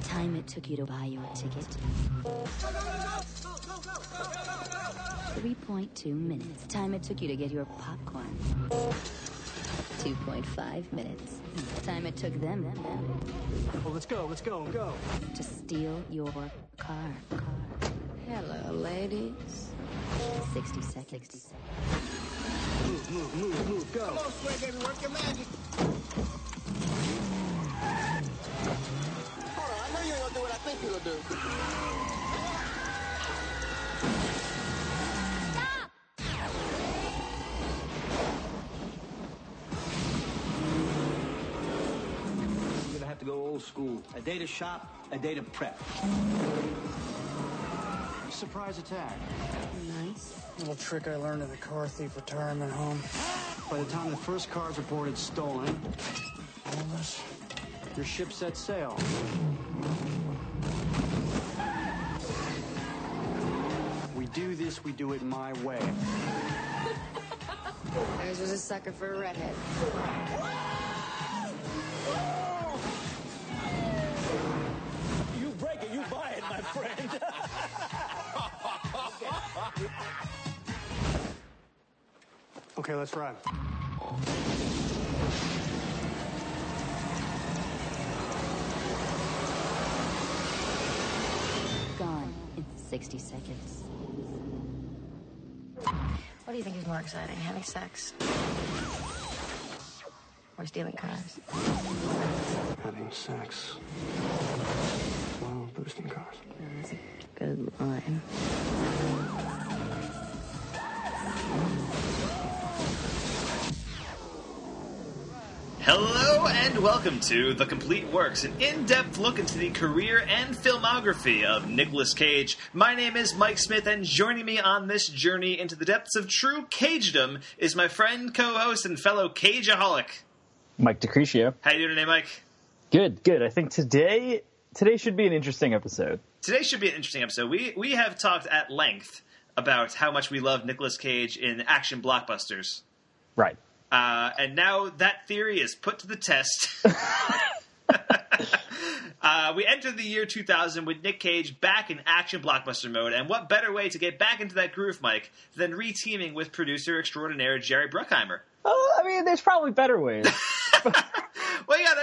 Time it took you to buy your ticket. 3.2 minutes. Time it took you to get your popcorn. 2.5 minutes. Time it took them. Well, let's go. To steal your car. Hello, ladies. 60 seconds. Move, go. Come on, Sway, baby, work your magic. Hold on, I know you ain't gonna do what I think you're gonna do. You're gonna have to go old school. A day to shop, a day to prep. Surprise attack. Nice. Little trick I learned in the car thief retirement home. By the time the first car's reported stolen, your ship set sail. We do this, we do it my way. Yours was a sucker for a redhead. You break it, you buy it, my friend. Okay, let's ride. Gone in 60 seconds. What do you think is more exciting, having sex or stealing cars? Having sex. While boosting cars. Oh, that's a good line. Hello and welcome to The Complete Works, an in-depth look into the career and filmography of Nicolas Cage. My name is Mike Smith, and joining me on this journey into the depths of true Cagedom is my friend, co-host, and fellow Cageaholic, Mike Decretio. How you doing today, Mike? Good. I think today should be an interesting episode. Today should be an interesting episode. We have talked at length about how much we love Nicolas Cage in action blockbusters. Right. And now that theory is put to the test. We entered the year 2000 with Nick Cage back in action blockbuster mode, and what better way to get back into that groove, Mike, than re-teaming with producer extraordinaire Jerry Bruckheimer? I mean, there's probably better ways. Well, yeah,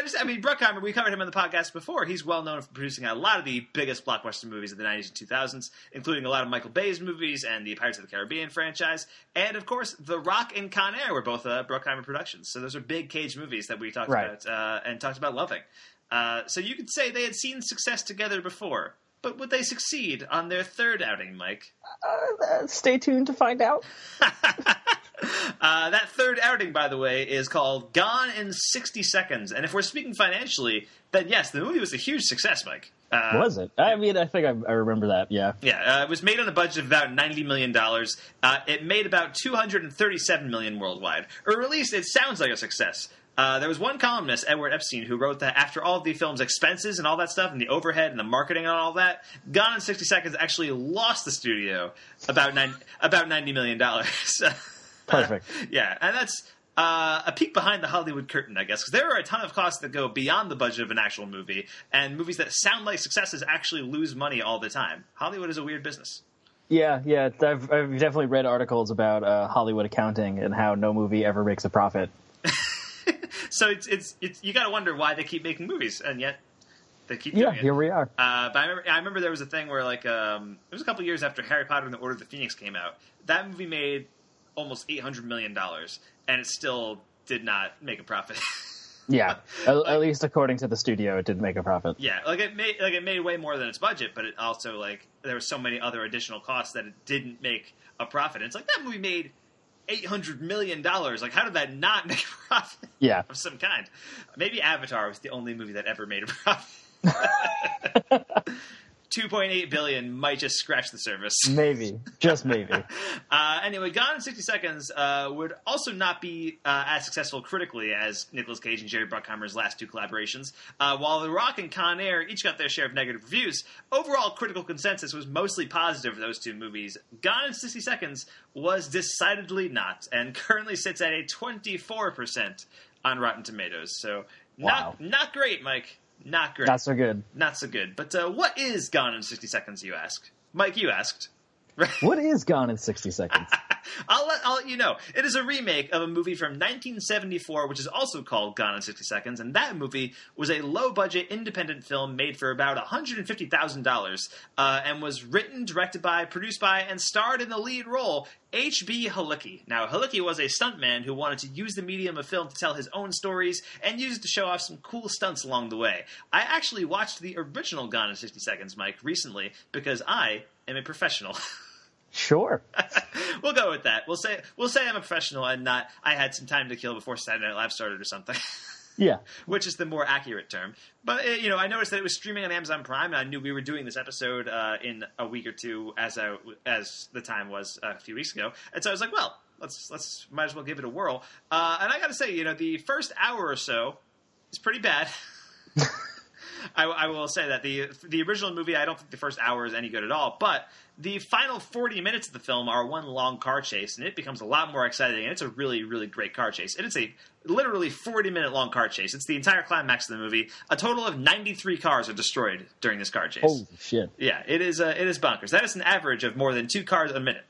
Bruckheimer, we covered him on the podcast before. He's well known for producing a lot of the biggest blockbuster movies of the 90s and 2000s, including a lot of Michael Bay's movies and the Pirates of the Caribbean franchise. And, of course, The Rock and Con Air were both Bruckheimer productions. So those are big Cage movies that we talked about and talked about loving. So you could say they had seen success together before. But would they succeed on their third outing, Mike? Stay tuned to find out. That third outing, by the way, is called Gone in 60 Seconds. And if we're speaking financially, then yes, the movie was a huge success, Mike. Was it? I mean, I think I remember that, yeah. Yeah, it was made on a budget of about $90 million. It made about $237 million worldwide. Or at least it sounds like a success. There was one columnist, Edward Epstein, who wrote that after all of the film's expenses and all that stuff, and the overhead and the marketing and all that, Gone in 60 Seconds actually lost the studio about $90 million. Perfect. Yeah, and that's a peek behind the Hollywood curtain, I guess, because there are a ton of costs that go beyond the budget of an actual movie, and movies that sound like successes actually lose money all the time. Hollywood is a weird business. Yeah. I've definitely read articles about Hollywood accounting and how no movie ever makes a profit. So it's you got to wonder why they keep making movies, and yet they keep doing it. Yeah, here we are. But I remember there was a thing where it was a couple years after Harry Potter and the Order of the Phoenix came out. That movie made almost $800 million, and it still did not make a profit. Yeah, at least according to the studio, it didn't make a profit. Yeah, it made way more than its budget, but it also there were so many other additional costs that it didn't make a profit. And it's like that movie made $800 million. Like, how did that not make a profit? Yeah, of some kind. Maybe Avatar was the only movie that ever made a profit. 2.8 billion might just scratch the surface. Maybe. Just maybe. Anyway, Gone in 60 Seconds would also not be as successful critically as Nicolas Cage and Jerry Bruckheimer's last two collaborations. While The Rock and Con Air each got their share of negative reviews, overall critical consensus was mostly positive for those two movies. Gone in 60 Seconds was decidedly not, and currently sits at a 24% on Rotten Tomatoes. So not great, Mike. Not great. Not so good. Not so good. But what is Gone in 60 Seconds, you ask? Mike, you asked. What is Gone in 60 Seconds? I'll let you know. It is a remake of a movie from 1974, which is also called Gone in 60 Seconds, and that movie was a low-budget independent film made for about $150,000 and was written, directed by, produced by, and starred in the lead role H.B. Halicki. Now, Halicki was a stuntman who wanted to use the medium of film to tell his own stories and use it to show off some cool stunts along the way. I actually watched the original Gone in 60 Seconds, Mike, recently because I am a professional. Sure. We'll go with that. We'll say I'm a professional and not I had some time to kill before Saturday Night Live started or something. Yeah. Which is the more accurate term. But, I noticed that it was streaming on Amazon Prime, and I knew we were doing this episode in a week or two as the time was a few weeks ago. And so I was like, well, let's might as well give it a whirl. And I got to say, the first hour or so is pretty bad. I will say that the original movie, I don't think the first hour is any good at all, but the final 40 minutes of the film are one long car chase, and it becomes a lot more exciting, and it's a really, really great car chase. And it's a literally 40-minute long car chase. It's the entire climax of the movie. A total of 93 cars are destroyed during this car chase. Holy shit. Yeah, it is bonkers. That is an average of more than 2 cars a minute.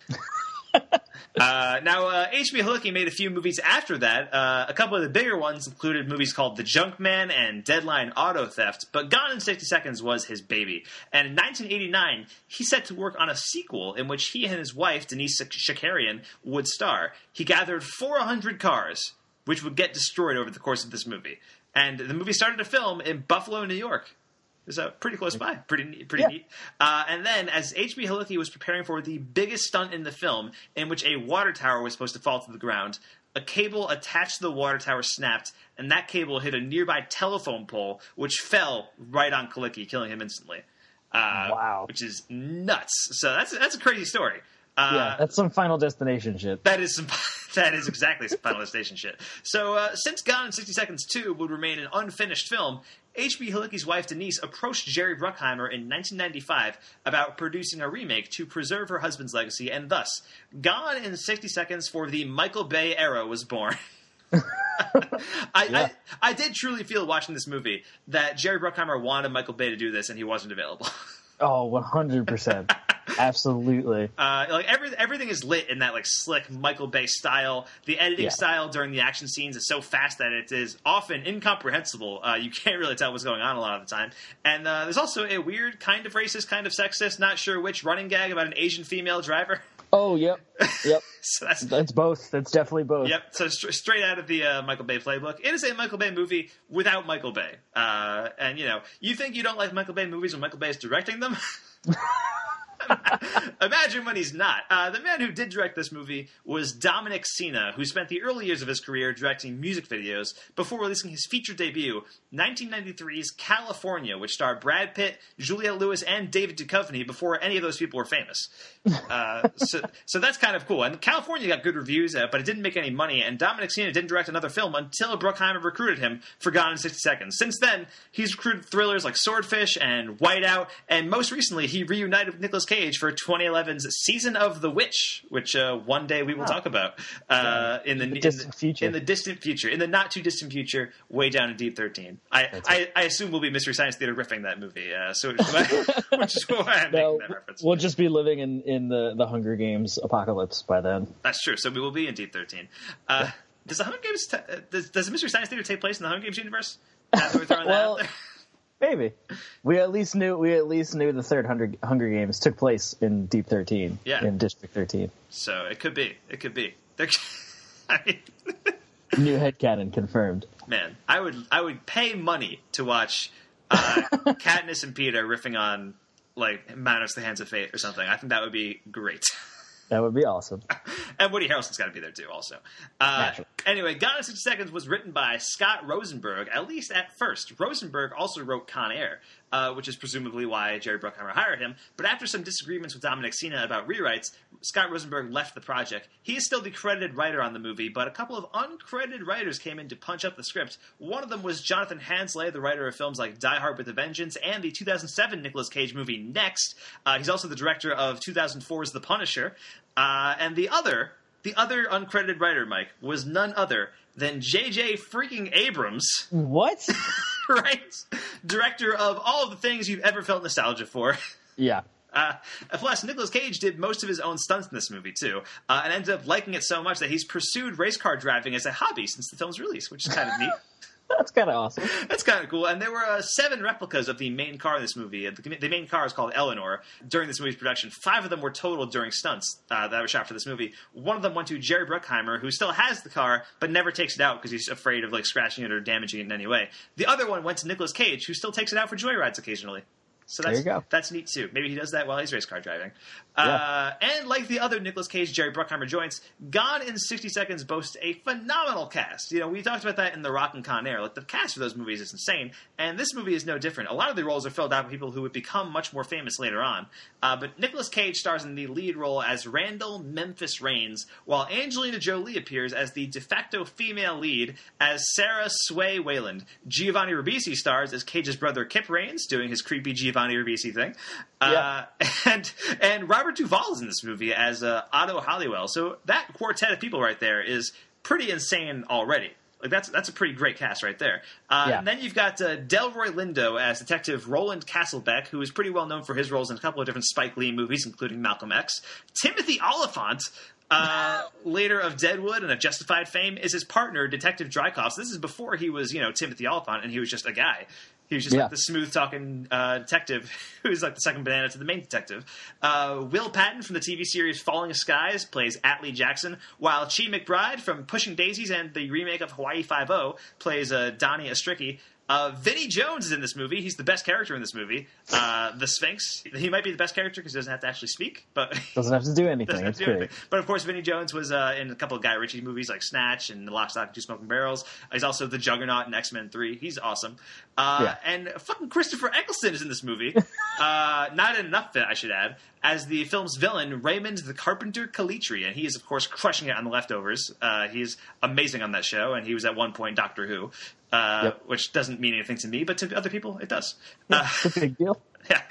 Now, H.B. Halicki made a few movies after that. A couple of the bigger ones included movies called The Junkman and Deadline Auto Theft, but Gone in 60 Seconds was his baby. And in 1989, he set to work on a sequel in which he and his wife, Denise Shakarian, would star. He gathered 400 cars, which would get destroyed over the course of this movie. And the movie started to film in Buffalo, New York. It was pretty close by, pretty neat. And then, as H.B. Halicki was preparing for the biggest stunt in the film, in which a water tower was supposed to fall to the ground, a cable attached to the water tower snapped, and that cable hit a nearby telephone pole, which fell right on Halicki, killing him instantly. Wow. Which is nuts. So that's a crazy story. Yeah, that's some Final Destination shit. That is exactly some Final Destination shit. So, since Gone in 60 Seconds 2 would remain an unfinished film, H.B. Halicki's wife Denise approached Jerry Bruckheimer in 1995 about producing a remake to preserve her husband's legacy, and thus, Gone in 60 Seconds for the Michael Bay era was born. I did truly feel watching this movie that Jerry Bruckheimer wanted Michael Bay to do this, and he wasn't available. Oh, 100%. Absolutely. Everything is lit in that slick Michael Bay style. The editing style during the action scenes is so fast that it is often incomprehensible. You can't really tell what's going on a lot of the time. And there's also a weird, kind of racist, kind of sexist, not sure which running gag about an Asian female driver. Oh, yep. So that's both. That's definitely both. Yep. So straight out of the Michael Bay playbook. It is a Michael Bay movie without Michael Bay. And you think you don't like Michael Bay movies when Michael Bay is directing them? Imagine when he's not. The man who did direct this movie was Dominic Sena, who spent the early years of his career directing music videos before releasing his feature debut, 1993's California, which starred Brad Pitt, Juliette Lewis, and David Duchovny before any of those people were famous. So that's kind of cool. And California got good reviews, but it didn't make any money, and Dominic Sena didn't direct another film until Bruckheimer recruited him for Gone in 60 Seconds. Since then, he's recruited thrillers like Swordfish and Whiteout, and most recently, he reunited with Nicolas Cage for 2011's Season of the Witch, which one day we will talk about in the distant future. In the distant future, in the not too distant future, way down in Deep 13. I assume we'll be Mystery Science Theater riffing that movie, which is why I'm making that reference. We'll just be living in the Hunger Games apocalypse by then. That's true. So we will be in Deep 13. Does the Hunger Games does the Mystery Science Theater take place in the Hunger Games universe? We're throwing that out there. Maybe. We at least knew the third Hunger Games took place in Deep 13. Yeah. In District 13. So it could be. New headcanon confirmed. Man, I would pay money to watch Katniss and Peeta riffing on Manos the Hands of Fate or something. I think that would be great. That would be awesome. And Woody Harrelson's got to be there, too, also. Anyway, Gone in 60 Seconds was written by Scott Rosenberg, at least at first. Rosenberg also wrote Con Air, which is presumably why Jerry Bruckheimer hired him. But after some disagreements with Dominic Sena about rewrites, Scott Rosenberg left the project. He is still the credited writer on the movie, but a couple of uncredited writers came in to punch up the script. One of them was Jonathan Hansley, the writer of films like Die Hard with a Vengeance and the 2007 Nicolas Cage movie Next. He's also the director of 2004's The Punisher. And the other uncredited writer, Mike, was none other than J.J. freaking Abrams. What? right? Director of all of the things you've ever felt nostalgia for. Yeah. Plus, Nicolas Cage did most of his own stunts in this movie, too, and ended up liking it so much that he's pursued race car driving as a hobby since the film's release, which is kind of neat. That's kind of awesome. That's kind of cool. And there were 7 replicas of the main car in this movie. The main car is called Eleanor. During this movie's production, 5 of them were totaled during stunts that were shot for this movie. One of them went to Jerry Bruckheimer, who still has the car, but never takes it out because he's afraid of scratching it or damaging it in any way. The other one went to Nicolas Cage, who still takes it out for joyrides occasionally. So there you go. That's neat, too. Maybe he does that while he's race car driving. Yeah. And like the other Nicolas Cage, Jerry Bruckheimer joints, Gone in 60 Seconds boasts a phenomenal cast. We talked about that in The Rock and Con Air. The cast for those movies is insane, and this movie is no different. A lot of the roles are filled out by people who would become much more famous later on. But Nicolas Cage stars in the lead role as Randall Memphis Raines, while Angelina Jolie appears as the de facto female lead as Sarah Sway Wayland. Giovanni Ribisi stars as Cage's brother Kip Raines, doing his creepy Giovanni Ribisi thing. And Robert Duvall is in this movie as Otto Halliwell. So that quartet of people right there is pretty insane already. That's a pretty great cast right there. And then you've got Delroy Lindo as Detective Roland Castlebeck, who is pretty well known for his roles in a couple of different Spike Lee movies, including Malcolm X. Timothy Olyphant, later of Deadwood and of Justified fame, is his partner, Detective Drykoff. So this is before he was, Timothy Olyphant, and he was just a guy. He was just the smooth-talking detective who's the second banana to the main detective. Will Patton from the TV series Falling Skies plays Atlee Jackson, while Chi McBride from Pushing Daisies and the remake of Hawaii Five-0 plays Donnie Ostricki. Vinnie Jones is in this movie. He's the best character in this movie. The Sphinx. He might be the best character because he doesn't have to actually speak, but doesn't have to do anything. It's great. But of course, Vinnie Jones was in a couple of Guy Ritchie movies like Snatch and The Lock, Stock, and Two Smoking Barrels. He's also the Juggernaut in X-Men 3. He's awesome. And fucking Christopher Eccleston is in this movie. Not enough, I should add, as the film's villain, Raymond the Carpenter Calitri, and he is, of course, crushing it on The Leftovers. He's amazing on that show, and he was at one point Doctor Who. Which doesn't mean anything to me, but to other people, it does. It's a big deal. Yeah.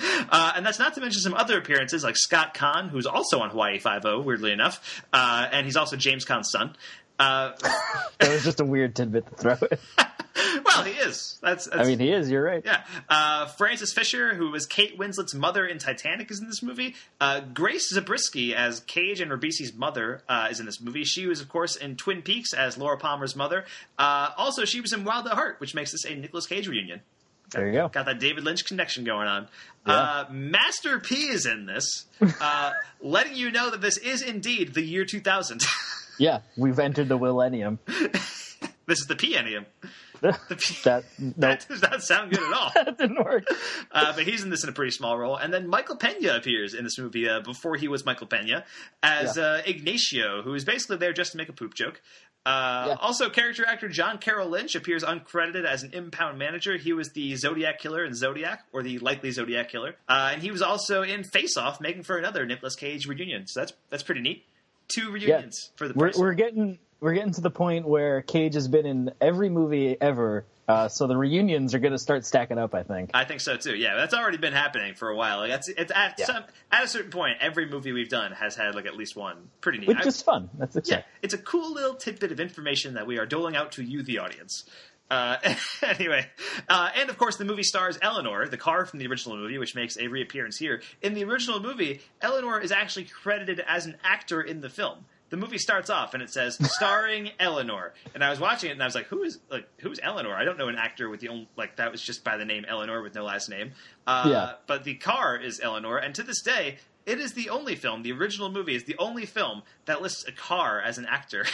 And that's not to mention some other appearances, like Scott Conn, who's also on Hawaii Five-0, weirdly enough. And he's also James Caan's son. That was just a weird tidbit to throw in. Well, he is. He is. You're right. Yeah. Frances Fisher, who was Kate Winslet's mother in Titanic, is in this movie. Grace Zabriskie as Cage and Ribisi's mother is in this movie. She was, of course, in Twin Peaks as Laura Palmer's mother. Also, she was in Wild at Heart, which makes this a Nicolas Cage reunion. There you go. Got that David Lynch connection going on. Yeah. Master P is in this, letting you know that this is indeed the year 2000. Yeah, we've entered the millennium. This is the P-ennium. That does not sound good at all. That didn't work. But he's in this in a pretty small role. And then Michael Pena appears in this movie before he was Michael Pena as Ignacio, who is basically there just to make a poop joke. Also, character actor John Carroll Lynch appears uncredited as an impound manager. He was the Zodiac killer in Zodiac, or the likely Zodiac killer. And he was also in Face Off, making for another Nicolas Cage reunion. So that's pretty neat. 2 reunions for the price. We're getting to the point where Cage has been in every movie ever, so the reunions are going to start stacking up, I think. I think so, too. Yeah, that's already been happening for a while. At a certain point, every movie we've done has had at least one. Pretty neat. Which is fun. That's exciting. Yeah, it's a cool little tidbit of information that we are doling out to you, the audience. Anyway, and of course the movie stars Eleanor, the car from the original movie, which makes a reappearance here. In the original movie, Eleanor is actually credited as an actor in the film. The movie starts off and it says starring Eleanor, and I was watching it and I was like, who's Eleanor? I don't know an actor with the only that was just by the name Eleanor with no last name. But the car is Eleanor, and to this day, it is the only film. The original movie is the only film that lists a car as an actor.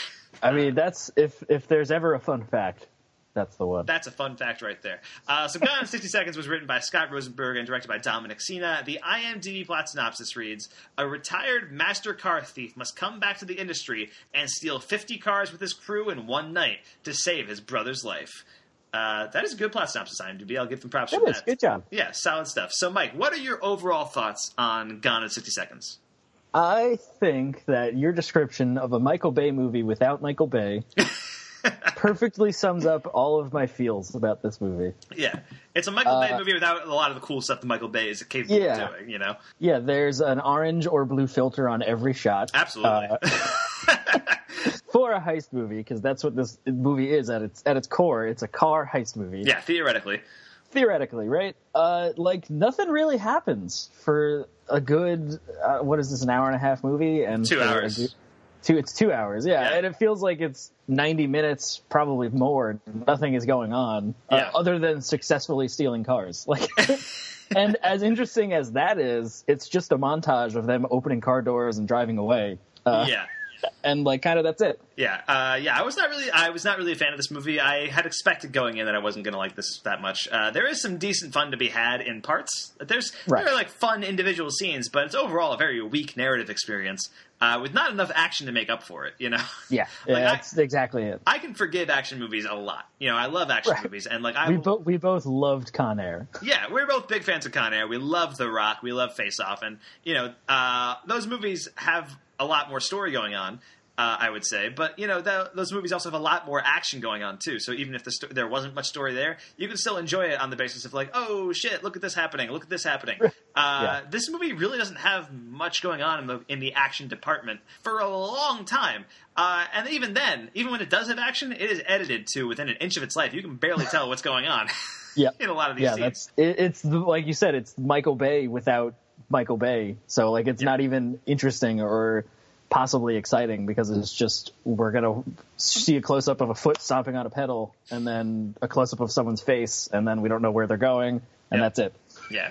I mean, that's if there's ever a fun fact. That's the one. That's a fun fact right there. So Gone in 60 Seconds was written by Scott Rosenberg and directed by Dominic Sena. The IMDb plot synopsis reads, a retired master car thief must come back to the industry and steal 50 cars with his crew in one night to save his brother's life. That is a good plot synopsis, IMDb. I'll give them props for that. It is. Good job. Yeah, solid stuff. So, Mike, what are your overall thoughts on Gone in 60 Seconds? I think that your description of a Michael Bay movie without Michael Bay perfectly sums up all of my feels about this movie. Yeah. It's a Michael Bay movie without a lot of the cool stuff that Michael Bay is capable of doing, you know? Yeah, there's an orange or blue filter on every shot. Absolutely. you're a heist movie, because that's what this movie is at its core. It's a car heist movie. Yeah, theoretically. Theoretically, right? Like, nothing really happens for a good, what is this, an hour and a half movie? And 2 hours. It's 2 hours, yeah. Yeah. And it feels like it's 90 minutes, probably more. Nothing is going on, Yeah. other than successfully stealing cars. Like, and as interesting as that is, it's just a montage of them opening car doors and driving away. Yeah. And, like, kind of that's it. Yeah, I was not really a fan of this movie. I had expected going in that I wasn't going to like this that much. There is some decent fun to be had in parts. There are like fun individual scenes, but it's overall a very weak narrative experience with not enough action to make up for it. You know? Yeah, Like, that's exactly it. I can forgive action movies a lot. You know, I love action movies, and like We both loved Con Air. Yeah, we're both big fans of Con Air. We love The Rock. We love Face Off, and you know, those movies have a lot more story going on. I would say, but you know, those movies also have a lot more action going on too. So even if there wasn't much story there, you can still enjoy it on the basis of like, oh shit, look at this happening, look at this happening. Yeah. This movie really doesn't have much going on in the action department for a long time. And even then, even when it does have action, it is edited to within an inch of its life. You can barely tell what's going on. Yeah, in a lot of these scenes. It's like you said, it's Michael Bay without Michael Bay. So like, it's not even interesting or possibly exciting, because it's just, we're gonna see a close-up of a foot stomping on a pedal, and then a close-up of someone's face, and then we don't know where they're going, and that's it. Yeah,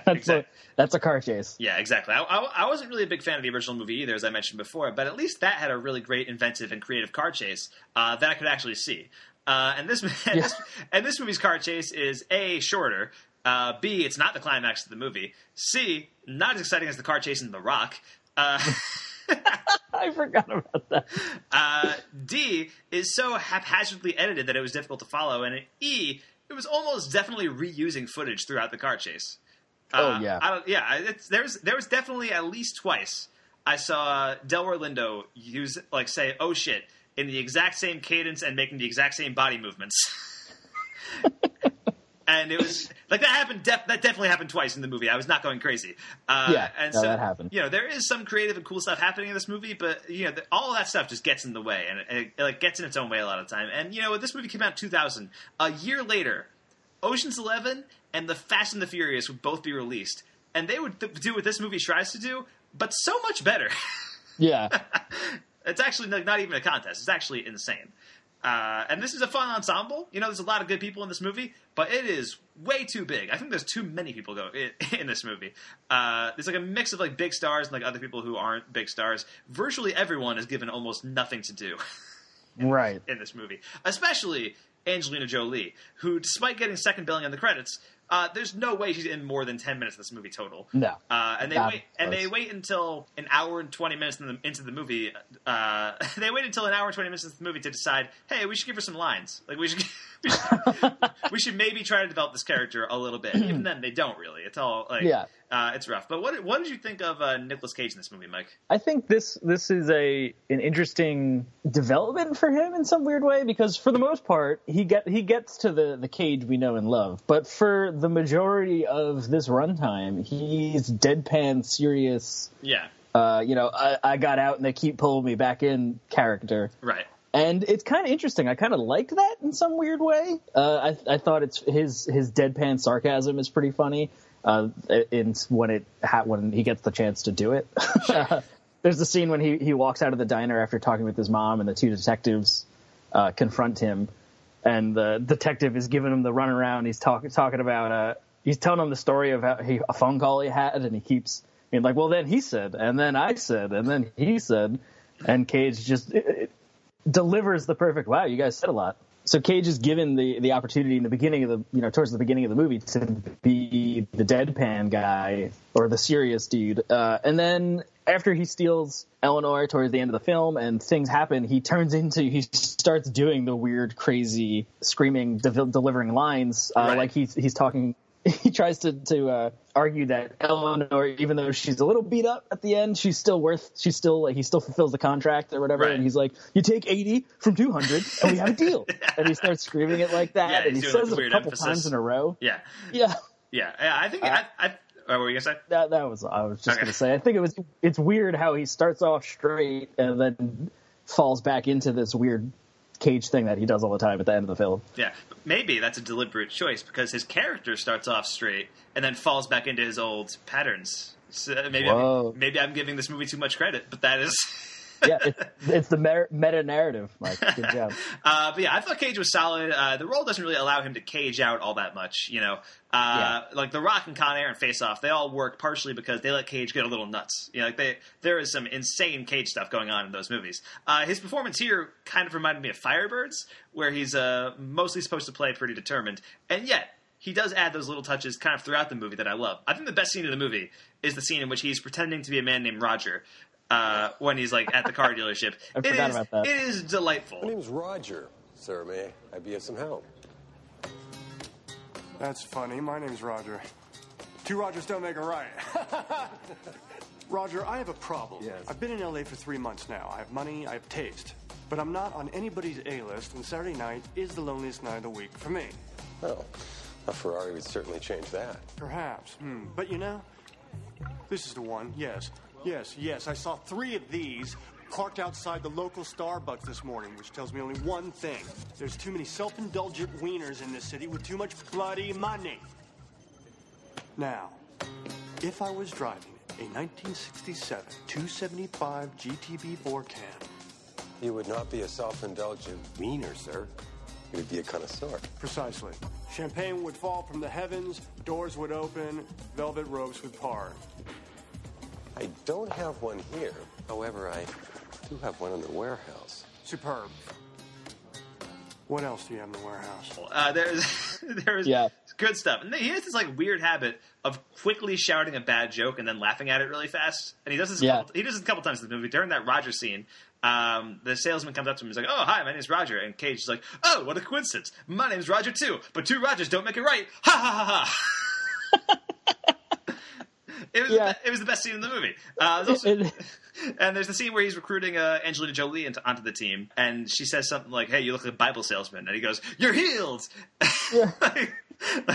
that's a car chase. Yeah, exactly. I wasn't really a big fan of the original movie either, as I mentioned before, but at least that had a really great, inventive, and creative car chase that I could actually see. And this movie's car chase is A, shorter, B, it's not the climax of the movie, C, not as exciting as the car chase in The Rock, I forgot about that. D is so haphazardly edited that it was difficult to follow, and E, it was almost definitely reusing footage throughout the car chase. There was definitely at least twice I saw Delroy Lindo say "oh shit" in the exact same cadence and making the exact same body movements. And it was like that happened. That definitely happened twice in the movie. I was not going crazy. So that happened. You know, there is some creative and cool stuff happening in this movie, but you know, all of that stuff just gets in the way, and it like gets in its own way a lot of the time. And you know, this movie came out in 2000. A year later, Ocean's 11 and The Fast and the Furious would both be released, and they would do what this movie tries to do, but so much better. Yeah, it's actually not even a contest. It's actually insane. And this is a fun ensemble. You know, there's a lot of good people in this movie, but it is way too big. I think there's too many people in this movie. There's like a mix of like big stars and like other people who aren't big stars. Virtually everyone is given almost nothing to do in this movie. Especially Angelina Jolie, who, despite getting second billing on the credits, there's no way she's in more than 10 minutes of this movie total. No. They wait until an hour and 20 minutes into the movie. They wait until an hour and 20 minutes into the movie to decide, hey, we should give her some lines. Like we should maybe try to develop this character a little bit. Even then, they don't really. It's all like, it's rough. But what did you think of Nicolas Cage in this movie, Mike? I think this is an interesting development for him in some weird way, because for the most part he gets to the Cage we know and love, but for the majority of this runtime he's deadpan serious. Yeah. I got out and they keep pulling me back in character. Right. And it's kind of interesting. I kind of like that in some weird way. I thought his deadpan sarcasm is pretty funny. When he gets the chance to do it. Sure. There's the scene when he walks out of the diner after talking with his mom, and the two detectives confront him, and the detective is giving him the runaround. He's talking about he's telling him the story of a phone call he had, and he keeps being like, well, then he said, and then I said, and then he said, and Cage just delivers the perfect, wow, you guys said a lot. So Cage is given the opportunity in the beginning of towards the beginning of the movie to be the deadpan guy or the serious dude. And then after he steals Eleanor towards the end of the film and things happen, he starts doing the weird, crazy, screaming, delivering lines, right. Like he's talking. He tries to argue that Eleanor, even though she's a little beat up at the end, he still fulfills the contract or whatever. Right. And he's like, you take 80 from 200 and we have a deal. And he starts screaming it like that. Yeah, and he says it a couple times in a row. Yeah. Yeah. Yeah. I think what were you gonna say? I was just gonna say, I think it's weird how he starts off straight and then falls back into this weird Cage thing that he does all the time at the end of the film. Yeah, maybe that's a deliberate choice because his character starts off straight and then falls back into his old patterns. So maybe I'm giving this movie too much credit, but that is... Yeah, it's the meta narrative, Mike. Good job. But yeah, I thought Cage was solid. The role doesn't really allow him to cage out all that much, you know. Like The Rock and Con Air and Face Off, they all work partially because they let Cage get a little nuts. You know, like there is some insane Cage stuff going on in those movies. His performance here kind of reminded me of Firebirds, where he's mostly supposed to play pretty determined, and yet he does add those little touches kind of throughout the movie that I love. I think the best scene in the movie is the scene in which he's pretending to be a man named Roger. When he's like at the car dealership. I forgot about that. It is delightful. My name's Roger, sir. May I be of some help? That's funny. My name's Roger. Two Rogers don't make a right. Roger, I have a problem. Yes. I've been in LA for 3 months now. I have money, I have taste. But I'm not on anybody's A-list, and Saturday night is the loneliest night of the week for me. Well, a Ferrari would certainly change that. Perhaps. But you know, this is the one, yes. Yes, I saw 3 of these parked outside the local Starbucks this morning, which tells me only one thing. There's too many self-indulgent wieners in this city with too much bloody money. Now, if I was driving a 1967 275 GTB4 Cam... You would not be a self-indulgent wiener, sir. You would be a connoisseur. Precisely. Champagne would fall from the heavens, doors would open, velvet ropes would part. I don't have one here. However, I do have one in the warehouse. Superb. What else do you have in the warehouse? There's good stuff. And he has this like weird habit of quickly shouting a bad joke and then laughing at it really fast. And he does this. He does this a couple times in the movie. During that Roger scene, the salesman comes up to him and he's like, "Oh, hi, my name's Roger." And Cage is like, "Oh, what a coincidence. My name's Roger too. But 2 Rogers don't make it right. Ha ha ha ha." It was the best scene in the movie. And there's the scene where he's recruiting Angelina Jolie onto the team, and she says something like, "Hey, you look like a Bible salesman," and he goes, "You're healed," like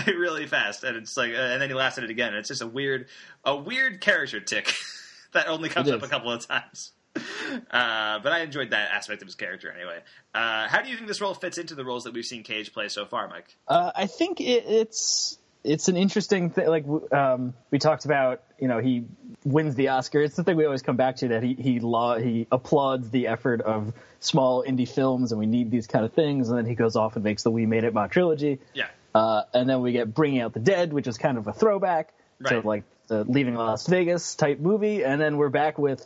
really fast, and it's like, and then he laughs at it again, and it's just a weird character tick that only comes up a couple of times. But I enjoyed that aspect of his character anyway. How do you think this role fits into the roles that we've seen Cage play so far, Mike? I think it's an interesting thing. Like we talked about, you know, he wins the Oscar. It's the thing we always come back to, that he applauds the effort of small indie films, and we need these kind of things. And then he goes off and makes the We Made It Ma trilogy. Yeah. And then we get Bringing Out the Dead, which is kind of a throwback to like the Leaving Las Vegas type movie. And then we're back with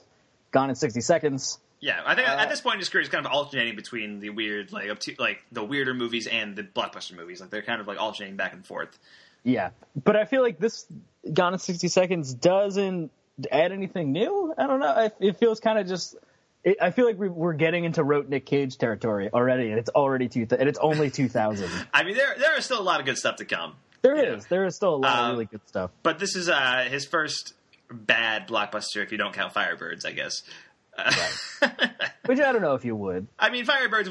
Gone in 60 Seconds. Yeah, I think at this point in his career, he's kind of alternating between the weird, like the weirder movies and the blockbuster movies. Like they're kind of like alternating back and forth. Yeah, but I feel like this Gone in 60 Seconds doesn't add anything new. I don't know. It feels kind of just. I feel like we're getting into rote Nick Cage territory already, and it's already and it's only 2000. I mean, there is still a lot of good stuff to come. There is still a lot of really good stuff. But this is his first bad blockbuster, if you don't count Firebirds, I guess. Right. Which I don't know if you would. I mean, Firebirds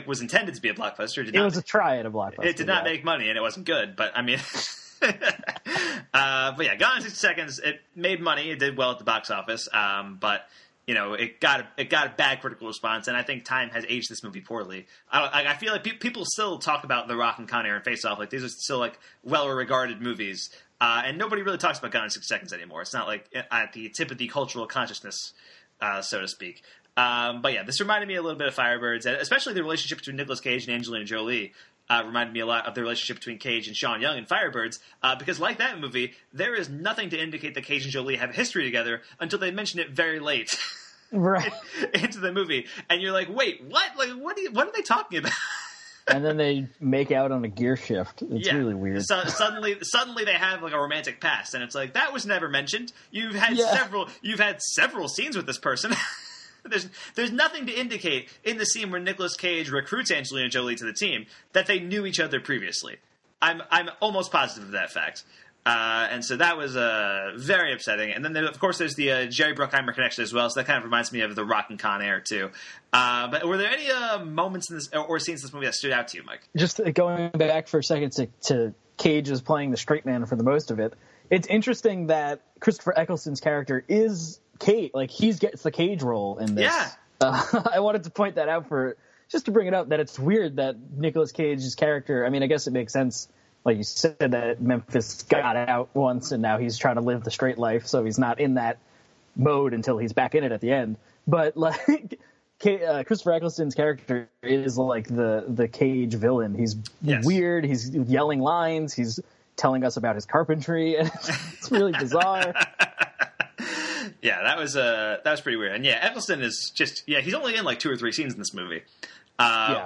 was intended to be a blockbuster. It was a try at a blockbuster. It did not make money, and it wasn't good. But I mean, but yeah, Gone in 60 Seconds. It made money. It did well at the box office. But you know, it got a bad critical response, and I think time has aged this movie poorly. I feel like people still talk about The Rock and Con Air and Face Off like these are still like well-regarded movies, and nobody really talks about Gone in 60 Seconds anymore. It's not like at the tip of the cultural consciousness, so to speak. But yeah, this reminded me a little bit of Firebirds, especially the relationship between Nicolas Cage and Angelina Jolie. Reminded me a lot of the relationship between Cage and Sean Young in Firebirds, because like that movie, there is nothing to indicate that Cage and Jolie have history together until they mention it very late, right, into the movie, and you're like, wait, what? Like, what are they talking about? And then they make out on a gear shift. It's really weird. So suddenly they have like a romantic past, and it's like that was never mentioned. You've had several scenes with this person. There's nothing to indicate in the scene where Nicolas Cage recruits Angelina Jolie to the team that they knew each other previously. I'm almost positive of that fact. And so that was very upsetting. And then, of course, there's the Jerry Bruckheimer connection as well, so that kind of reminds me of The Rock and Con Air, too. But were there any moments in this or scenes in this movie that stood out to you, Mike? Just going back for a second to Cage is playing the straight man for the most of it, it's interesting that Christopher Eccleston's character is Cage. Like, he gets the Cage role in this. I wanted to point that out just to bring it up, that it's weird that Nicolas Cage's character, I mean, I guess it makes sense, like you said, that Memphis got out once and now he's trying to live the straight life, so he's not in that mode until he's back in it at the end. But like Christopher Eccleston's character is like the Cage villain. He's weird, he's yelling lines, he's telling us about his carpentry, and it's really bizarre. Yeah, that was pretty weird. And yeah, Eccleston is just, he's only in like 2 or 3 scenes in this movie.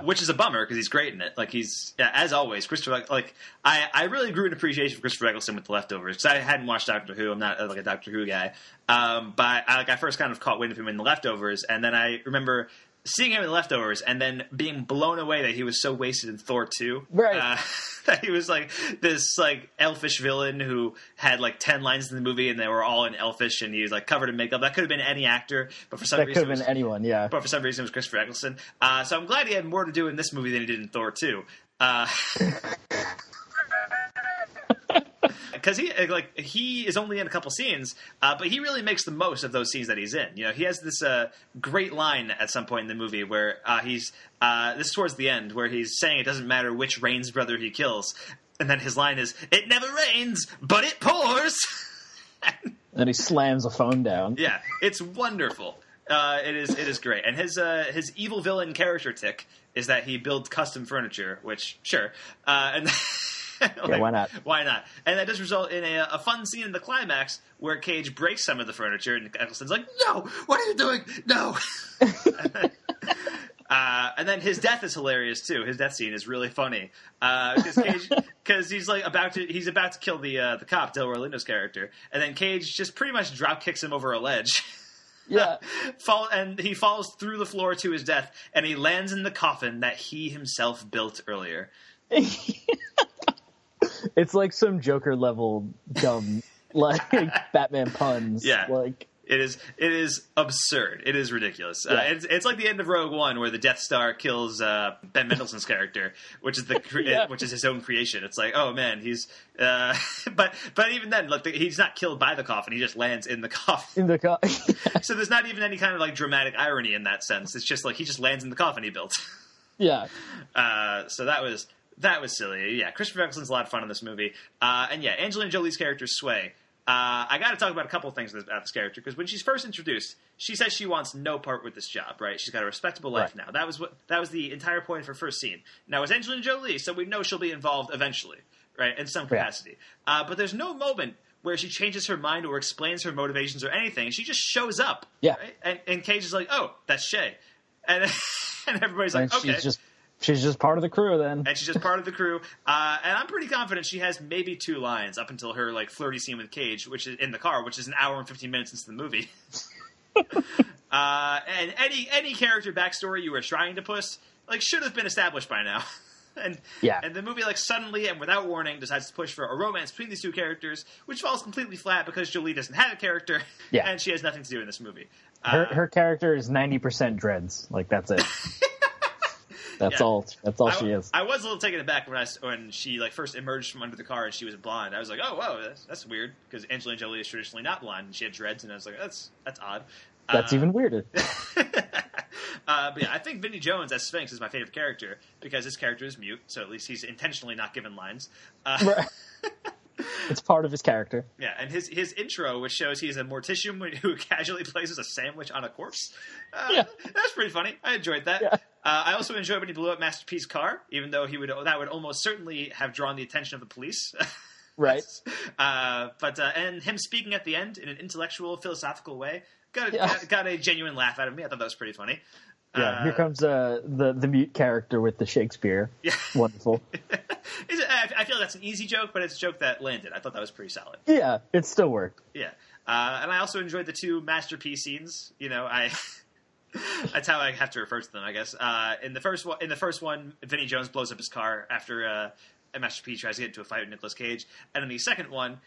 Which is a bummer because he's great in it. Like he's, as always, Christopher. Like I really grew an appreciation for Christopher Eccleston with The Leftovers because I hadn't watched Doctor Who. I'm not like a Doctor Who guy, but I first kind of caught wind of him in The Leftovers, and then I remember seeing him in The Leftovers and then being blown away that he was so wasted in Thor 2. Right. That he was like this like elfish villain who had like 10 lines in the movie and they were all in elfish and he was like covered in makeup. That could have been any actor, but for some reason... That could have been anyone, yeah. But for some reason it was Christopher Eccleston. So I'm glad he had more to do in this movie than he did in Thor 2. Because he is only in a couple scenes, but he really makes the most of those scenes that he's in. You know, he has this great line at some point in the movie where this is towards the end, where he's saying it doesn't matter which Rain's brother he kills, and then his line is, "It never rains, but it pours." And he slams a phone down. Yeah, it's wonderful. It is great, and his evil villain character tick is that he builds custom furniture, which sure, and. Yeah, why not? Why not? And that does result in a fun scene in the climax where Cage breaks some of the furniture, and Eccleston's like, "No, what are you doing? No!" And then his death is hilarious too. His death scene is really funny because he's like about to kill the cop, Delroy Lindo's character, and then Cage just pretty much drop kicks him over a ledge. Yeah, and he falls through the floor to his death, and he lands in the coffin that he himself built earlier. It's like some Joker level dumb, like Batman puns. Yeah, like it is absurd. It is ridiculous. Yeah. It's like the end of Rogue One where the Death Star kills Ben Mendelsohn's character, which is which is his own creation. It's like, oh man, he's but even then, look, he's not killed by the coffin. He just lands in the coffin. So there's not even any kind of like dramatic irony in that sense. It's just like he just lands in the coffin he built. Yeah. So that was silly. Yeah, Christopher Eccleston's a lot of fun in this movie. And yeah, Angelina Jolie's character, Sway. I got to talk about a couple of things about this character, because when she's first introduced, she says she wants no part with this job, right? She's got a respectable life now. That was the entire point of her first scene. Now, it's Angelina Jolie, so we know she'll be involved eventually, right, in some capacity. But there's no moment where she changes her mind or explains her motivations or anything. She just shows up. Yeah. Right? And Cage is like, oh, that's Shay. And everybody's like, okay. She's just part of the crew then. And she's just part of the crew. And I'm pretty confident she has maybe 2 lines up until her like flirty scene with Cage, which is in the car, which is an hour and 15 minutes into the movie. And any character backstory you were trying to push, like, should have been established by now. And the movie, like, suddenly and without warning decides to push for a romance between these 2 characters, which falls completely flat because Jolie doesn't have a character, and she has nothing to do in this movie. Her character is 90% dreads. Like, that's it. That's all she is. I was a little taken aback when she like first emerged from under the car and she was blonde. I was like, oh, whoa, that's weird, because Angelina Jolie is traditionally not blonde, and she had dreads, and I was like, that's odd. That's even weirder. But yeah, I think Vinnie Jones as Sphinx is my favorite character because his character is mute, so at least he's intentionally not given lines. Right. It's part of his character. Yeah, and his intro, which shows he's a mortician who casually places a sandwich on a corpse. That was pretty funny. I enjoyed that. Yeah. I also enjoyed when he blew up Master P's car, even though that would almost certainly have drawn the attention of the police. Right. And him speaking at the end in an intellectual, philosophical way got a genuine laugh out of me. I thought that was pretty funny. Yeah, here comes the mute character with the Shakespeare. Yeah. Wonderful. I feel that's an easy joke, but it's a joke that landed. I thought that was pretty solid. Yeah, it still worked. Yeah. And I also enjoyed the 2 Master P scenes. You know, that's how I have to refer to them, I guess. In the first one, Vinnie Jones blows up his car after Master P tries to get into a fight with Nicolas Cage, and in the second one,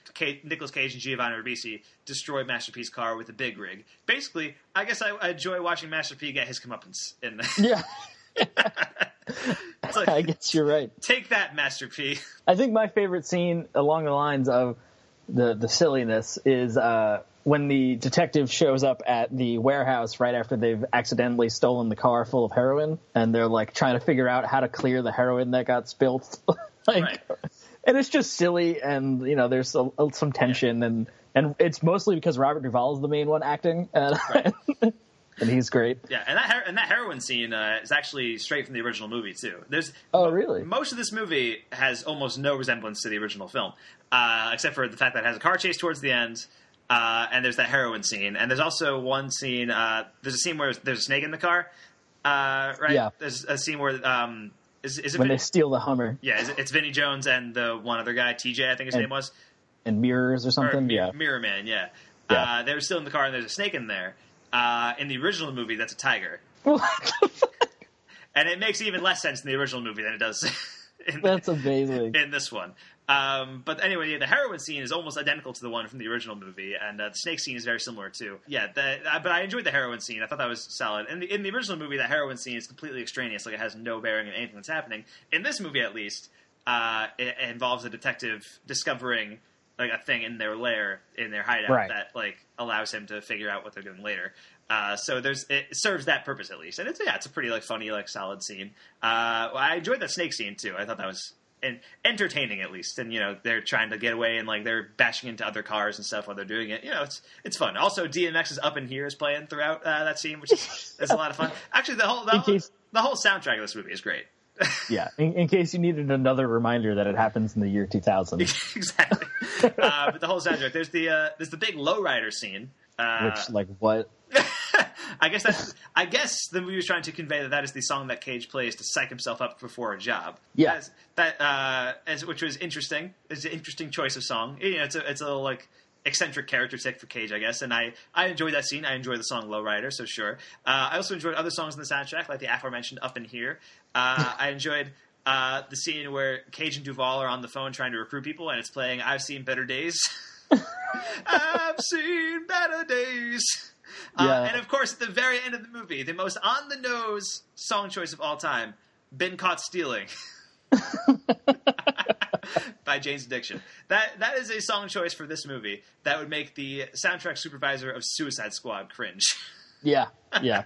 Nicolas Cage and Giovanni Ribisi destroy Master P's car with a big rig. Basically, I guess I enjoy watching Master P get his comeuppance. Yeah. Like, I guess you're right. Take that, Master P. I think my favorite scene along the lines of the silliness is when the detective shows up at the warehouse right after they've accidentally stolen the car full of heroin, and they're like trying to figure out how to clear the heroin that got spilt. Right. And it's just silly, and there's some tension, and it's mostly because Robert Duvall is the main one acting, and, and he's great. Yeah, and that heroin scene is actually straight from the original movie too. Really? Most of this movie has almost no resemblance to the original film, except for the fact that it has a car chase towards the end, and there's that heroin scene, and there's also one scene. There's a scene where there's a snake in the car, right? Yeah. There's a scene where is it when they steal the Hummer? Yeah, it's Vinnie Jones and the one other guy, TJ, I think his name was. And Mirrors or something? Yeah. Mirror Man, yeah. Yeah. They were still in the car, and there's a snake in there. In the original movie, that's a tiger. What the fuck? And it makes even less sense in the original movie than it does That's amazing. in this one. But anyway, yeah, the heroin scene is almost identical to the one from the original movie, and the snake scene is very similar too. Yeah, but I enjoyed the heroin scene. I thought that was solid. And in the original movie, the heroin scene is completely extraneous, like it has no bearing on anything that's happening. In this movie, at least, it involves a detective discovering like a thing in their lair, in their hideout, that like allows him to figure out what they're doing later. So it serves that purpose at least, and it's a pretty like funny, like solid scene. I enjoyed that snake scene too. I thought that was entertaining at least, and they're trying to get away and like they're bashing into other cars and stuff while they're doing it. It's fun. Also, DMX's "Up in Here" is playing throughout that scene, which is a lot of fun. Actually, the whole soundtrack of this movie is great. Yeah, in case you needed another reminder that it happens in the year 2000. Exactly. But the whole soundtrack. There's the big lowrider scene. Which, like, what? I guess the movie was trying to convey that is the song that Cage plays to psych himself up before a job. Yeah. Which was interesting. It's an interesting choice of song. It's a little like eccentric characteristic for Cage, I guess, and I enjoyed that scene. I enjoyed the song "Lowrider," so sure. I also enjoyed other songs in the soundtrack, like the aforementioned "Up in Here." I enjoyed the scene where Cage and Duvall are on the phone trying to recruit people, and it's playing "I've Seen Better Days." I've seen better days. And of course, at the very end of the movie, the most on-the-nose song choice of all time, "Been Caught Stealing." By Jane's Addiction. That is a song choice for this movie that would make the soundtrack supervisor of Suicide Squad cringe. Yeah. Like,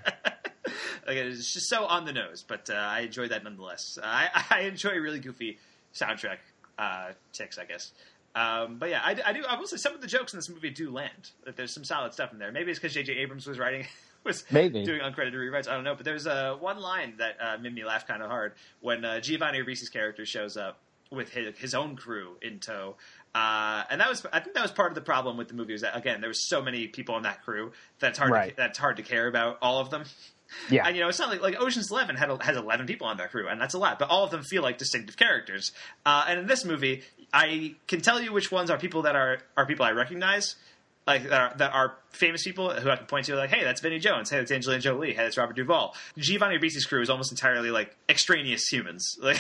it's just so on the nose, but I enjoy that nonetheless. I enjoy really goofy soundtrack ticks, I guess. But yeah, I will say some of the jokes in this movie do land. That there's some solid stuff in there. Maybe it's because J.J. Abrams was doing uncredited rewrites. I don't know. But there's one line that made me laugh kind of hard when Giovanni Ribisi's character shows up with his own crew in tow. And I think that was part of the problem with the movie, was that, again, there was so many people on that crew that's hard to care about all of them. Yeah. And, it's not like Ocean's 11 has 11 people on that crew, and that's a lot, but all of them feel like distinctive characters. And in this movie, I can tell you which ones are people that are people I recognize, like that are famous people who I can point to, like, hey, that's Vinnie Jones, hey, that's Angelina Jolie, hey, that's Robert Duvall. Giovanni Ribisi's crew is almost entirely like extraneous humans. Like,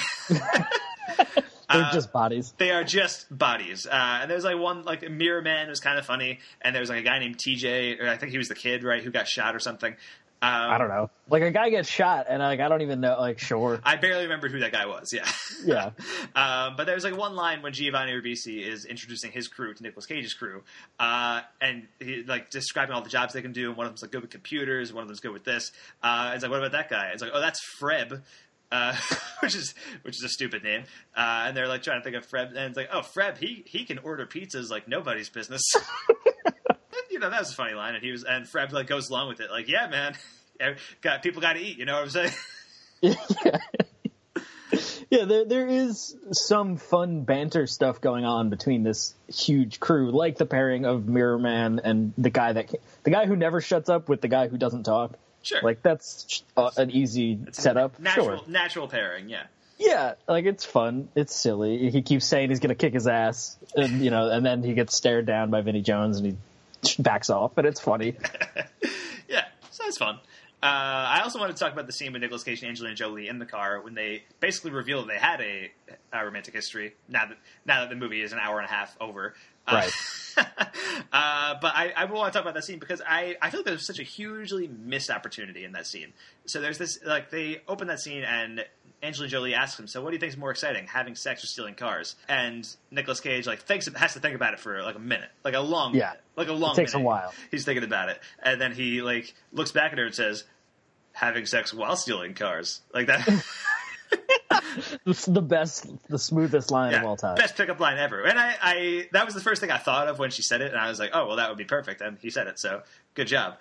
they're just bodies. They are just bodies. And there's like one, like Mirror Man was kind of funny, and there was like a guy named TJ, or I think he was the kid, right, who got shot or something. I don't know. Like, a guy gets shot, and like I don't even know. Like, sure. I barely remember who that guy was. Yeah. Yeah. But there's like one line when Giovanni Ribisi is introducing his crew to Nicolas Cage's crew, and he like describing all the jobs they can do. And one of them's like good with computers. One of them's good with this. It's like, what about that guy? It's like, oh, that's Freb. Which is a stupid name. And they're like trying to think of Freb, and it's like, oh, Freb, he can order pizzas like nobody's business. That was a funny line, and Freb like goes along with it, like, yeah, man, people got to eat. You know what I'm saying? Yeah, there is some fun banter stuff going on between this huge crew, like the pairing of Mirror Man and the guy who never shuts up with the guy who doesn't talk. Sure, like that's an easy setup. Natural pairing, yeah. Yeah, like, it's fun. It's silly. He keeps saying he's going to kick his ass, and and then he gets stared down by Vinnie Jones, and he backs off, but it's funny. Yeah, so it's fun. I also wanted to talk about the scene with Nicolas Cage and Angelina Jolie in the car when they basically reveal that they had a romantic history. Now that the movie is an hour and a half over, right? But I want to talk about that scene because I feel like there's such a hugely missed opportunity in that scene. So there's this, like, they open that scene and Angelina Jolie asks him, so what do you think is more exciting, having sex or stealing cars? And Nicolas Cage has to think about it for like a minute, like a long minute. Like a long it takes minute. a while. He's thinking about it. And then he like looks back at her and says, having sex while stealing cars. Like that. the smoothest line of all time. Best pickup line ever. And I that was the first thing I thought of when she said it, and I was like, oh, well, that would be perfect. And he said it, so good job.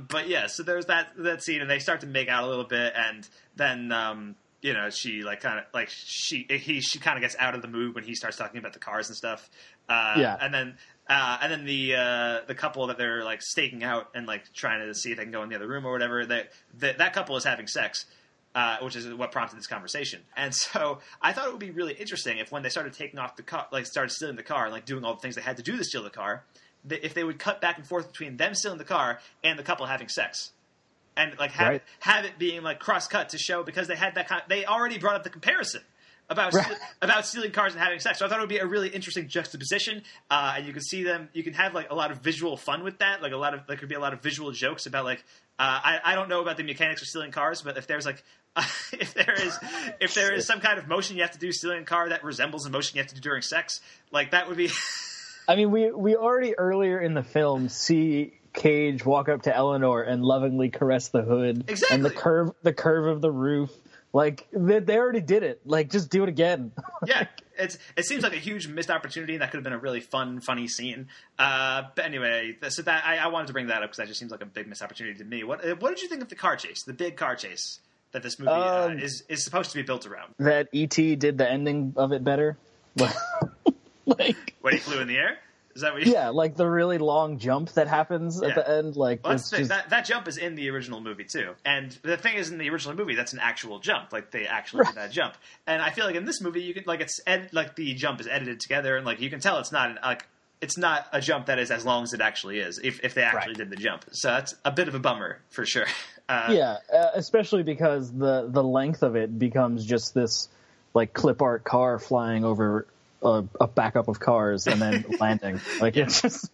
But yeah, so there's that scene, and they start to make out a little bit, and then she like kind of like she kind of gets out of the mood when he starts talking about the cars and stuff. And then the couple that they're like staking out and like trying to see if they can go in the other room or whatever, that couple is having sex, which is what prompted this conversation. And so I thought it would be really interesting if when they started taking off the car, like started stealing the car and like doing all the things they had to do to steal the car, if they would cut back and forth between them stealing the car and the couple having sex. And like have it being like cross cut to show, because they had they already brought up the comparison about stealing cars and having sex. So I thought it would be a really interesting juxtaposition, and you can see them. You can have like a lot of visual fun with that. Like there could be a lot of visual jokes about like I don't know about the mechanics of stealing cars, but if there's like if there is some kind of motion you have to do stealing a car that resembles the motion you have to do during sex, like that would be. I mean, we already earlier in the film see Cage walk up to Eleanor and lovingly caress the hood. Exactly. And the curve of the roof. Like, they already did it. Like, just do it again. Yeah, it seems like a huge missed opportunity, and that could have been a really fun, funny scene. But anyway, so that I wanted to bring that up because that just seems like a big missed opportunity to me. What did you think of the car chase, the big car chase that this movie is supposed to be built around? That E.T. did the ending of it better. Like when he flew in the air? Is that what you... Yeah, like the really long jump that happens at the end. Like, well, that jump is in the original movie too. And the thing is, in the original movie, that's an actual jump. Like they actually did that jump. And I feel like in this movie, you can like the jump is edited together, and like you can tell it's not it's not a jump that is as long as it actually is. If they actually did the jump, so that's a bit of a bummer for sure. Especially because the length of it becomes just this like clip art car flying over a backup of cars and then landing. Like it's just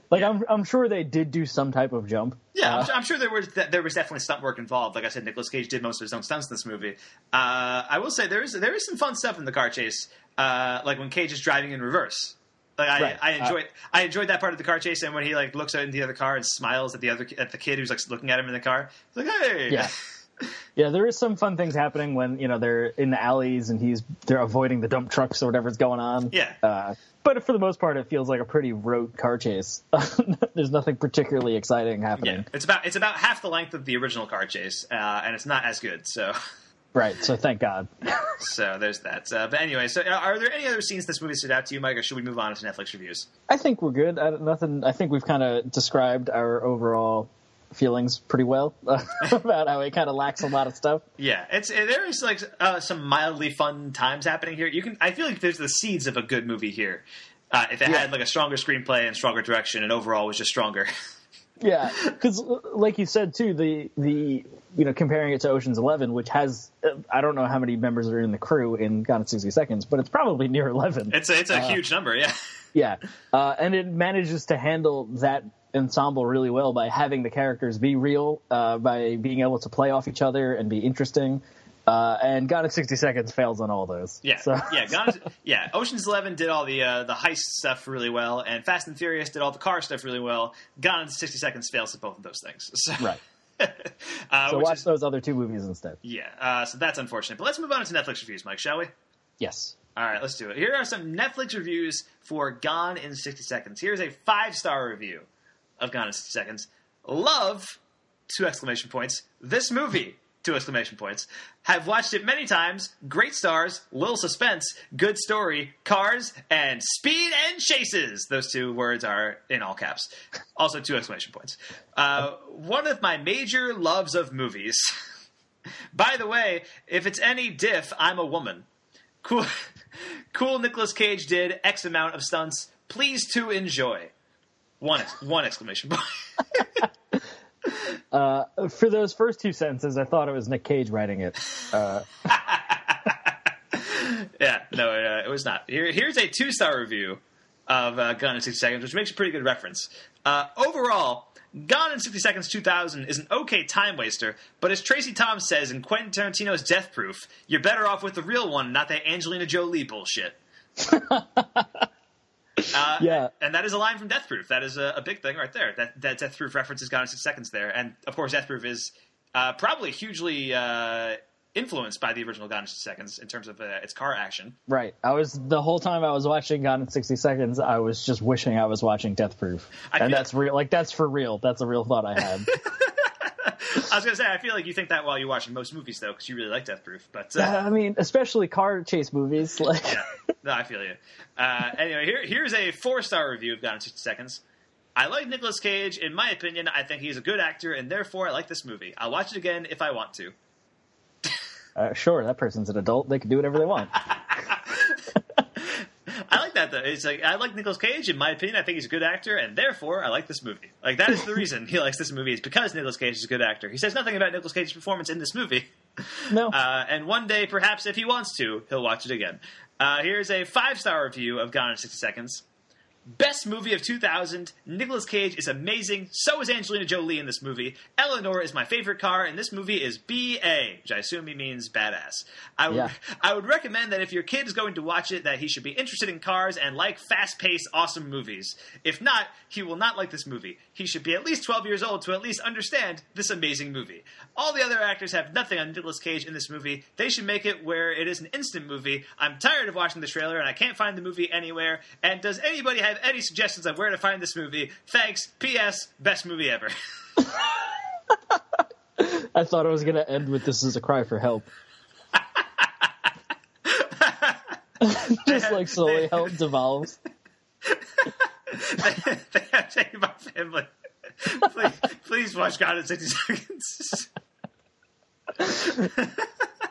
like I'm sure they did do some type of jump. Yeah, I'm sure there was definitely stunt work involved. Like I said, Nicolas Cage did most of his own stunts in this movie. I will say there is some fun stuff in the car chase, like when Cage is driving in reverse. Like I enjoyed that part of the car chase, and when he like looks out into the other car and smiles at the kid who's like looking at him in the car. He's like, hey. Yeah. Yeah, there is some fun things happening when they're in the alleys and they're avoiding the dump trucks or whatever's going on. Yeah. But for the most part, it feels like a pretty rote car chase. There's nothing particularly exciting happening. Yeah. It's about half the length of the original car chase, and it's not as good. So. Right. So thank God. So there's that. But anyway, so are there any other scenes in this movie that stood out to you, Mike, or should we move on to Netflix reviews? I think we're good. I think we've kind of described our overall feelings pretty well about how it kind of lacks a lot of stuff. Yeah, there is like some mildly fun times happening here. I feel like there's the seeds of a good movie here. If it had like a stronger screenplay and stronger direction, and overall was just stronger. Yeah, because like you said too, the comparing it to Ocean's 11, which has I don't know how many members are in the crew in Gone in 60 Seconds, but it's probably near 11. It's a huge number, yeah. Yeah, and it manages to handle that ensemble really well by having the characters be real, by being able to play off each other and be interesting. And Gone in 60 Seconds fails on all those. Yeah, so. Ocean's 11 did all the heist stuff really well, and Fast and Furious did all the car stuff really well. Gone in 60 Seconds fails at both of those things. So. Right. So watch those other two movies instead. Yeah, so that's unfortunate. But let's move on to Netflix reviews, Mike, shall we? Yes. All right, let's do it. Here are some Netflix reviews for Gone in 60 Seconds. Here's a 5-star review of Gone in 60 Seconds. Love, 2 exclamation points. This movie, 2 exclamation points. Have watched it many times. Great stars, little suspense, good story, cars, and speed and chases. Those 2 words are in all caps. Also 2 exclamation points. One of my major loves of movies. By the way, if it's any diff, I'm a woman. Cool Nicolas Cage did X amount of stunts. Please to enjoy. One exclamation point. For those first 2 sentences, I thought it was Nick Cage writing it. Yeah, no, it was not. Here's a 2-star review of Gone in 60 Seconds, which makes a pretty good reference. Overall, Gone in 60 Seconds 2000 is an okay time waster, but as Tracy Thoms says in Quentin Tarantino's Death Proof, you're better off with the real one, not that Angelina Jolie bullshit. Yeah. And that is a line from Death Proof. That is a big thing right there. That Death Proof references Gone in 60 Seconds there. And, of course, Death Proof is probably hugely influenced by the original Gone in 60 Seconds in terms of its car action. Right. The whole time I was watching Gone in 60 Seconds, I was just wishing I was watching Death Proof. And that's real. Like, that's for real. That's a real thought I had. I was going to say, I feel like you think that while you're watching most movies, though, because you really like Death Proof. But I mean, especially car chase movies. Like, yeah. No, I feel you. Anyway, here's a 4-star review of Gone in 60 Seconds. I like Nicolas Cage. In my opinion, I think he's a good actor, and therefore I like this movie. I'll watch it again if I want to. Sure, that person's an adult. They can do whatever they want. I like that, though. It's like, I like Nicolas Cage. In my opinion, I think he's a good actor, and therefore I like this movie. Like, that is the reason he likes this movie, is because Nicolas Cage is a good actor. He says nothing about Nicolas Cage's performance in this movie. No. And one day, perhaps, if he wants to, he'll watch it again. Here's a 5-star review of Gone in 60 Seconds. Best movie of 2000. Nicolas Cage is amazing. So is Angelina Jolie in this movie. Eleanor is my favorite car, and this movie is B.A., which I assume he means badass. I would recommend that if your kid is going to watch it, that he should be interested in cars and like fast-paced, awesome movies. If not, he will not like this movie. He should be at least 12 years old to at least understand this amazing movie. All the other actors have nothing on Nicolas Cage in this movie. They should make it where it is an instant movie. I'm tired of watching the trailer, and I can't find the movie anywhere. And does anybody have any suggestions on where to find this movie? Thanks. P.S. Best movie ever. I thought I was going to end with "This is a cry for help." Just like slowly help devolves. They have taken my family. Please watch Gone in 60 Seconds.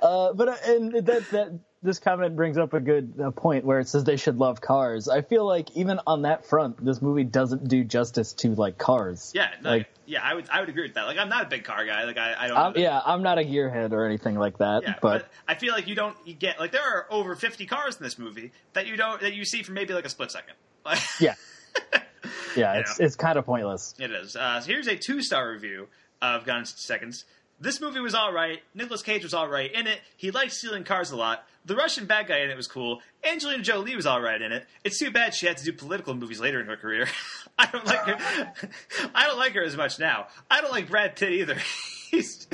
And that this comment brings up a good point where it says they should love cars. I feel like even on that front, this movie doesn't do justice to like cars. Yeah, I would agree with that. Like, I'm not a big car guy. Like, I don't. I'm not a gearhead or anything like that. Yeah, but I feel like you get like there are over 50 cars in this movie that you see for maybe like a split second. Like, yeah. Yeah, it's kind of pointless. It is. So here's a 2-star review of Gone in 60 Seconds. This movie was all right. Nicolas Cage was all right in it. He liked stealing cars a lot. The Russian bad guy in it was cool. Angelina Jolie was all right in it. It's too bad she had to do political movies later in her career. I don't like her. I don't like her as much now. I don't like Brad Pitt either. He's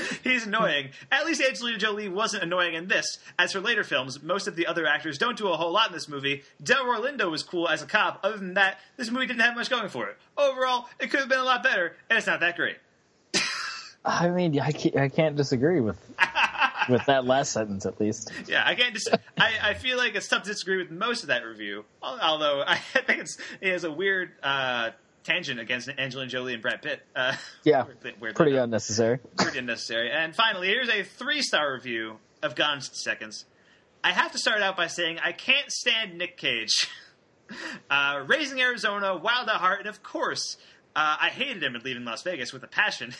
annoying. At least Angelina Jolie wasn't annoying in this. As for later films, most of the other actors don't do a whole lot in this movie. Delroy Lindo was cool as a cop. Other than that, this movie didn't have much going for it. Overall, it could have been a lot better, and it's not that great. I mean, I can't disagree with that last sentence, at least. Yeah, I can't. I feel like it's tough to disagree with most of that review. Although I think it has a weird tangent against Angelina Jolie and Brad Pitt. Yeah, pretty unnecessary. Pretty unnecessary. And finally, here's a 3-star review of Gone in 60 Seconds. I have to start out by saying I can't stand Nick Cage. Raising Arizona, Wild at Heart, and of course, I hated him in Leaving Las Vegas with a passion.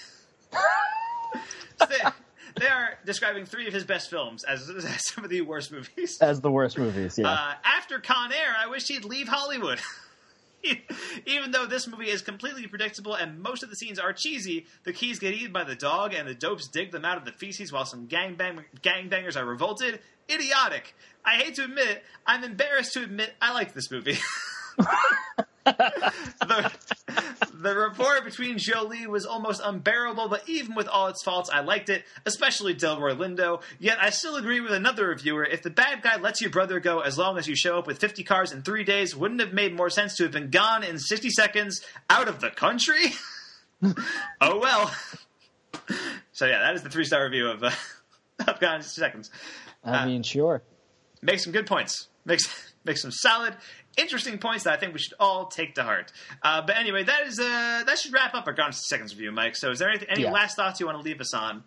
They are describing 3 of his best films as some of the worst movies. As the worst movies, yeah. After Con Air, I wish he'd leave Hollywood. Even though this movie is completely predictable and most of the scenes are cheesy, the keys get eaten by the dog and the dopes dig them out of the feces while some gangbangers are revolted. Idiotic. I hate to admit it. I'm embarrassed to admit I like this movie. The rapport between Jolie was almost unbearable, but even with all its faults, I liked it, especially Delroy Lindo. Yet I still agree with another reviewer. If the bad guy lets your brother go as long as you show up with 50 cars in 3 days, wouldn't it have made more sense to have been gone in 60 seconds out of the country? Oh well. So yeah, that is the 3-star review of Gone in 60 Seconds. I mean, sure. Makes some good points. Makes some solid, interesting points that I think we should all take to heart. But anyway, that should wrap up our Gone in 60 Seconds review, Mike. So is there any last thoughts you want to leave us on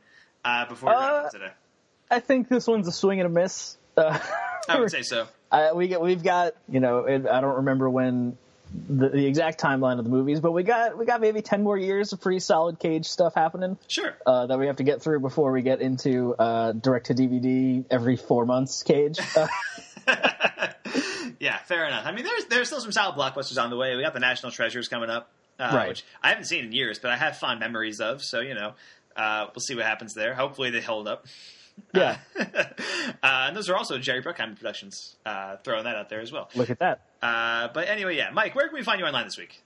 before we wrap up today? I think this one's a swing and a miss. I would say so. We've got, I don't remember when the exact timeline of the movies, but we got maybe 10 more years of pretty solid Cage stuff happening. Sure. That we have to get through before we get into direct to DVD every 4 months Cage. Yeah, fair enough. I mean, there's still some solid blockbusters on the way. We got The National Treasures coming up, Right. which I haven't seen in years, but I have fond memories of. So we'll see what happens there. Hopefully, they hold up. Yeah. And those are also Jerry Bruckheimer Productions. Throwing that out there as well. Look at that. But anyway, yeah, Mike, where can we find you online this week?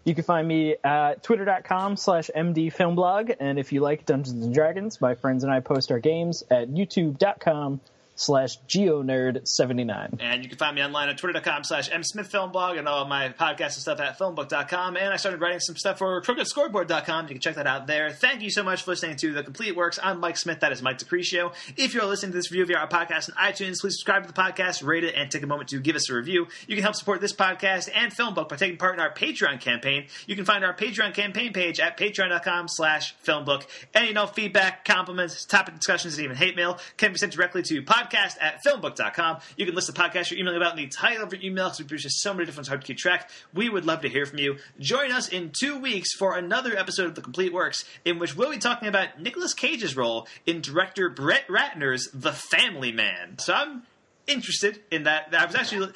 You can find me at twitter.com/mdfilmblog. And if you like Dungeons & Dragons, my friends and I post our games at youtube.com/geonerd79. And you can find me online at twitter.com/msmithfilmblog and all of my podcasts and stuff at filmbook.com. And I started writing some stuff for crookedscoreboard.com. You can check that out there. Thank you so much for listening to The Complete Works. I'm Mike Smith. That is Mike DeCrescio. If you're listening to this review via our podcast on iTunes, please subscribe to the podcast, rate it, and take a moment to give us a review. You can help support this podcast and Filmbook by taking part in our Patreon campaign. You can find our Patreon campaign page at patreon.com/filmbook. Any feedback, compliments, topic discussions, and even hate mail can be sent directly to podcast@filmbook.com. You can list the podcast you're emailing about in the title of your email because we produce just so many different hard to keep track. We would love to hear from you. Join us in 2 weeks for another episode of The Complete Works, in which we'll be talking about Nicolas Cage's role in director Brett Ratner's The Family Man. So I'm interested in that. I was actually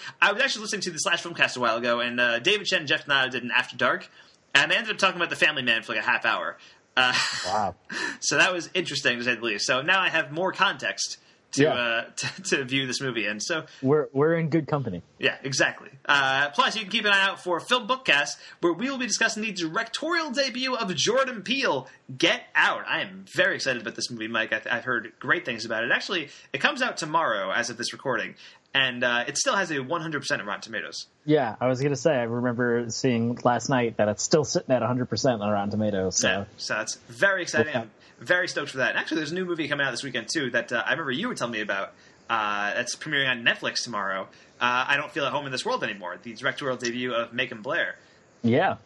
listening to the Slash Filmcast a while ago, and David Chen and Jeff Donato did an After Dark, and they ended up talking about The Family Man for like a half hour. Wow. So that was interesting, to say the least. So now I have more context to view this movie, and so We're in good company. yeah, exactly. Plus, you can keep an eye out for Film Bookcast, where we will be discussing the directorial debut of Jordan Peele, Get Out. I am very excited about this movie, Mike. I've heard great things about it. Actually, it comes out tomorrow as of this recording, and it still has a 100% of Rotten Tomatoes. Yeah, I was going to say, I remember seeing last night that it's still sitting at 100% on Rotten Tomatoes. So, Yeah, so that's very exciting. Okay. I'm very stoked for that. And actually, there's a new movie coming out this weekend, too, that I remember you were telling me about. That's premiering on Netflix tomorrow. I Don't Feel at Home in This World Anymore, the directorial debut of Macon Blair. yeah.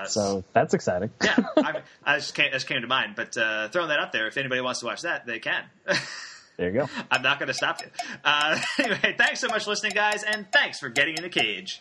So that's exciting. Yeah, I just came to mind. But throwing that up there, if anybody wants to watch that, they can. There you go. I'm not going to stop you. Anyway, thanks so much for listening, guys, and thanks for getting in the cage.